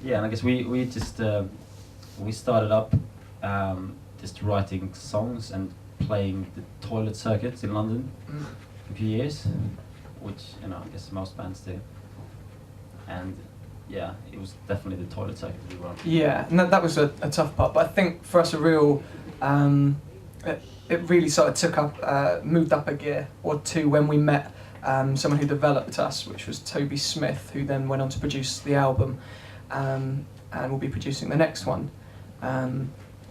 Yeah, and I guess we just we started up just writing songs and playing the toilet circuits in London for a few years, which I guess most bands do. And yeah, it was definitely the toilet circuit we were on. Yeah, and that was a tough part. But I think for us, it really sort of moved up a gear or two when we met someone who developed us, which was Toby Smith, who then went on to produce the album, and will be producing the next one.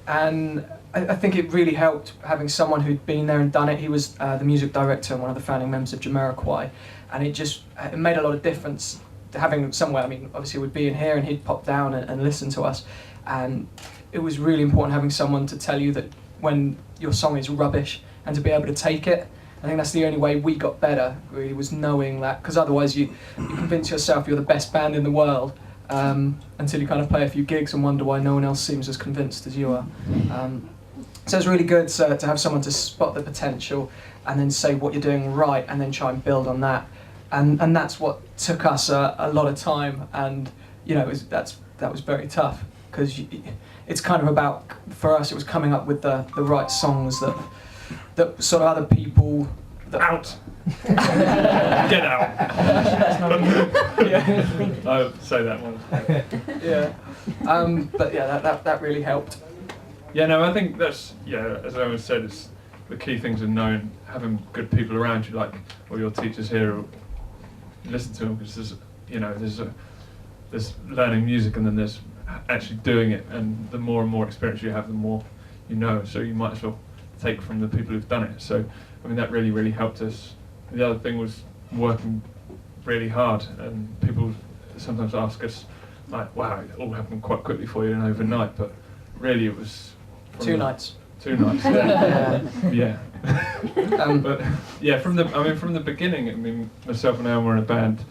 And I think it really helped having someone who'd been there and done it. He was the music director and one of the founding members of Jamiroquai, and it made a lot of difference to having somewhere. I mean, obviously we'd be in here and he'd pop down and listen to us, and it was really important having someone to tell you that when your song is rubbish and to be able to take it. I think that's the only way we got better, really, was knowing that, because otherwise you convince yourself you're the best band in the world until you kind of play a few gigs and wonder why no one else seems as convinced as you are. So it's really good to have someone to spot the potential and then say what you're doing right and then try and build on that. And that's what took us a lot of time, and that was very tough, because it's kind of about, for us, it was coming up with the right songs that sort of other people out. Get out. Yeah. I'll say that one. Yeah. But yeah, that really helped. Yeah, no, I think that's, as Owen said, it's the key things are knowing, having good people around you, like all your teachers here, listen to them, because there's learning music and then there's actually doing it, and the more and more experience you have, the more you know, so you might as well take from the people who've done it. So I mean, that really, really helped us. The other thing was working really hard, and people sometimes ask us, like, wow, it all happened quite quickly for you and overnight, but really it was 2 nights. 2 nights. Yeah. But yeah, from the beginning, I mean, myself and Alan were in a band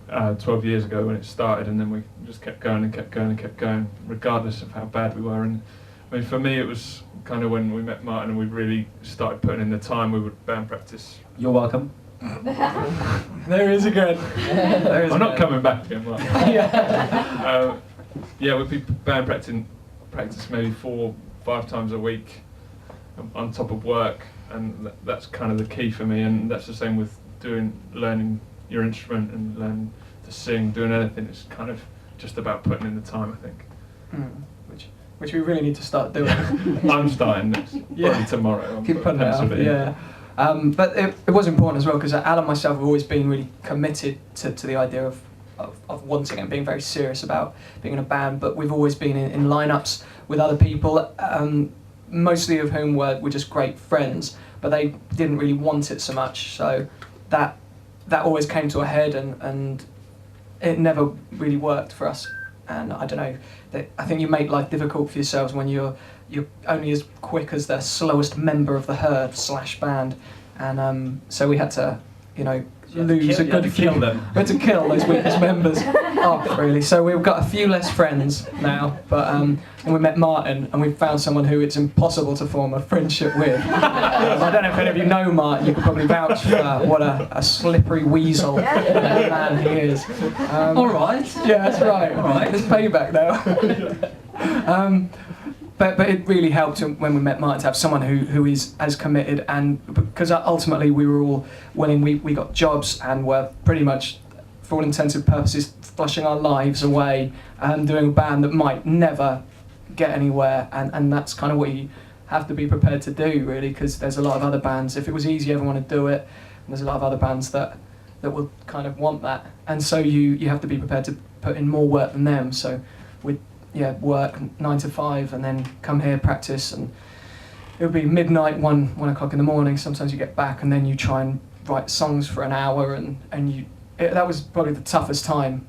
12 years ago when it started, and then we just kept going and kept going and kept going, regardless of how bad we were. And I mean, for me, it was kind of when we met Martin and we really started putting in the time. We would band practice. You're welcome. There he is again. I'm not coming back again, Martin. Yeah, we'd be band practice maybe 4-5 times a week on top of work, and that's kind of the key for me. And that's the same with learning your instrument and learning to sing, doing anything. It's kind of just about putting in the time, I think. Which we really need to start doing. I'm starting next, probably tomorrow. Keep putting it up, yeah. But it was important as well, because Al and myself have always been really committed to the idea of wanting and being very serious about being in a band, but we've always been in lineups with other people, mostly of whom were just great friends, but they didn't really want it so much, so that always came to a head, and it never really worked for us. And I don't know, I think you make life difficult for yourselves when you're only as quick as the slowest member of the herd / band, and so we had to, lose a good few. Kill them. We had to kill those weakest members off, really. So we've got a few less friends now, but and we met Martin, and we found someone who it's impossible to form a friendship with. I don't know if any of you know Martin. You could probably vouch for what a slippery weasel man he is. All right. Yeah, that's right. All right. There's payback now. But it really helped when we met Martin to have someone who is as committed, and because ultimately we were all willing, we got jobs and were pretty much, for all intents and purposes, flushing our lives away and doing a band that might never get anywhere, and that's kind of what you have to be prepared to do, really, because there's a lot of other bands, if it was easy everyone would do it, and there's a lot of other bands that will kind of want that, and so you have to be prepared to put in more work than them. So we work 9 to 5 and then come here, practice, and it would be midnight, 1 o'clock in the morning. Sometimes you get back and then you try and write songs for an hour, and that was probably the toughest time,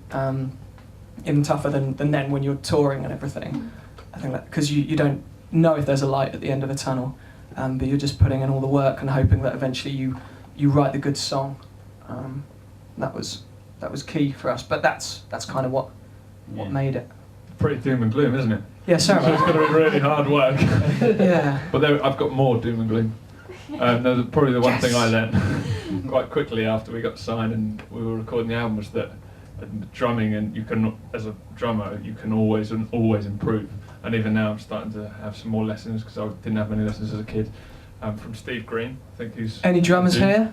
even tougher than then when you're touring and everything. I think that because you don't know if there's a light at the end of a tunnel, but you're just putting in all the work and hoping that eventually you write the good song. That was key for us, but that's kind of what made it. Pretty doom and gloom, isn't it? Yeah, sorry. So it's going to be really hard work. Yeah. But I've got more doom and gloom. Probably the one thing I learned quite quickly after we got signed and we were recording the album was that and drumming, and you can, as a drummer, you can always improve. And even now, I'm starting to have some more lessons because I didn't have many lessons as a kid. From Steve Green, I think he's. Any drummers here?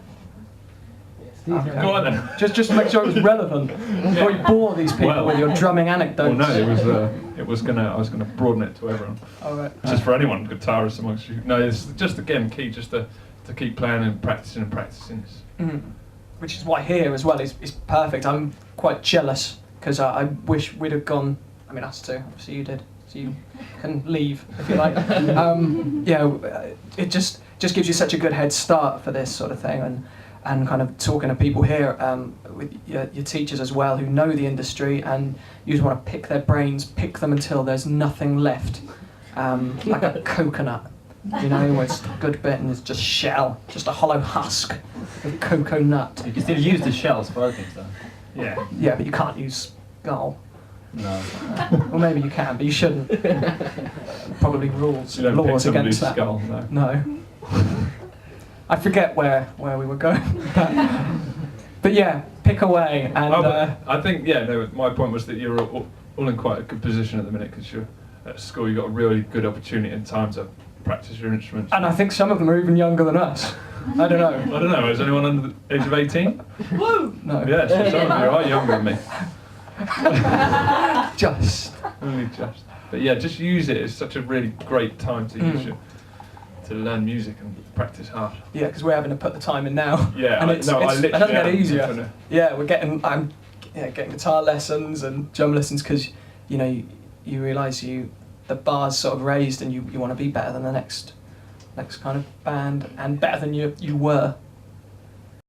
Okay. Go on then. Just to make sure it was relevant. Before you bore these people with your drumming anecdotes. Well, no, I was gonna broaden it to everyone. All right. Just for anyone, guitarists amongst you. No, it's just again key, just to keep playing and practicing and practicing. Which is why here as well is perfect. I'm quite jealous because I wish we'd have gone. I mean, us too. Obviously, you did. So you can leave if you like. It just gives you such a good head start for this sort of thing, and kind of talking to people here with your teachers as well who know the industry, and you just want to pick their brains, pick them until there's nothing left, like a coconut, you know, where it's a good bit and it's just shell, just a hollow husk of cocoa nut. You can still use the shells for other things though. Yeah. Yeah, but you can't use skull. No. Well, maybe you can, but you shouldn't. Probably laws You don't pick against somebody's that. skull, no. No. I forget where we were going. But yeah, pick away and. I think my point was that you're all in quite a good position at the minute because you're at school. You've got a really good opportunity and time to practice your instruments. And I think some of them are even younger than us. I don't know. I don't know. Is anyone under the age of 18? Woo! No. Yes, some of you are younger than me. Just. Only just. But yeah, just use it. It's such a really great time to use it. To learn music and practice hard. Yeah, because we're having to put the time in now. Yeah, and I literally it doesn't get am. easier. Yeah, I'm getting guitar lessons and drum lessons because you realise the bar's sort of raised and you want to be better than the next kind of band and better than you were